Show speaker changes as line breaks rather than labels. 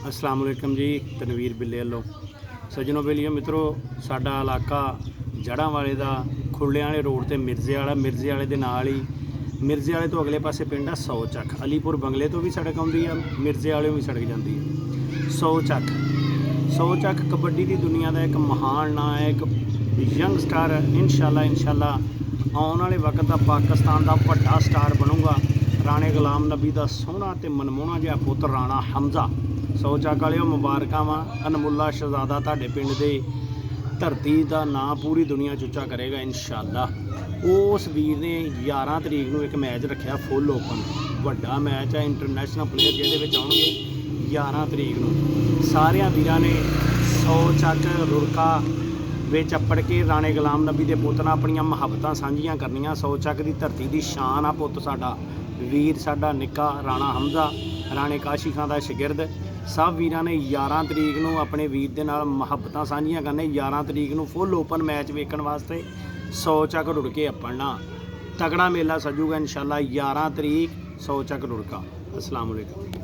अस्सलाम वालेकुम जी। तनवीर बिल्ले वालों सजनों बेलियो मित्रों, साडा इलाका जड़ा वाले का खुले वाले रोड से मिर्जे वाले दे नाल ही मिर्जे वाले तो अगले पासे पिंड आ सौ चक। अलीपुर बंगले तो भी सड़क आउंदी आ, मिर्जे वाले भी सड़क जाती है। सौ चक कबड्डी की दुनिया का एक महान नाम है, एक यंग स्टार। इंशाल्लाह आने वाले वक्त का पाकिस्तान का बड़ा स्टार बनूगा। राणे गुलाम नबी का सोहना तो मनमोहना जिहा पुत्र राणा हमजा। सौ चक वालिओ मुबारक वा। अनमुला शहजादा तुहाडे पिंड दे धरती का नाम पूरी दुनिया चुचा करेगा इंशाल्लाह। उस वीर ने 11 तरीक को एक मैच रखा फुल ओपन, बड़ा मैच है। इंटरनेशनल प्लेयर जिहदे आउणगे 11 तरीक को। सारिया वीरां ने सौ चक रुड़का विच अपड़ के राणे गुलाम नबी के पुत नाल अपनियां मुहब्बतां सांझियां करनियां। सौ चक की धरती की शान आ पुत साडा वीर, साडा निक्का राणा हमजा, राणे काशी खां दा शागिर्द। सब वीरां ने 11 तरीक को अपने वीर के नाल मुहब्बतां सांझियां करने। 11 तरीक को फुल ओपन मैच वेखण वास्ते सौ चक रुड़ के अपड़ना। तगड़ा मेला सजूगा इंशाल्लाह। 11 तरीक सौ चक रुड़का। अस्सलाम वालेकुम।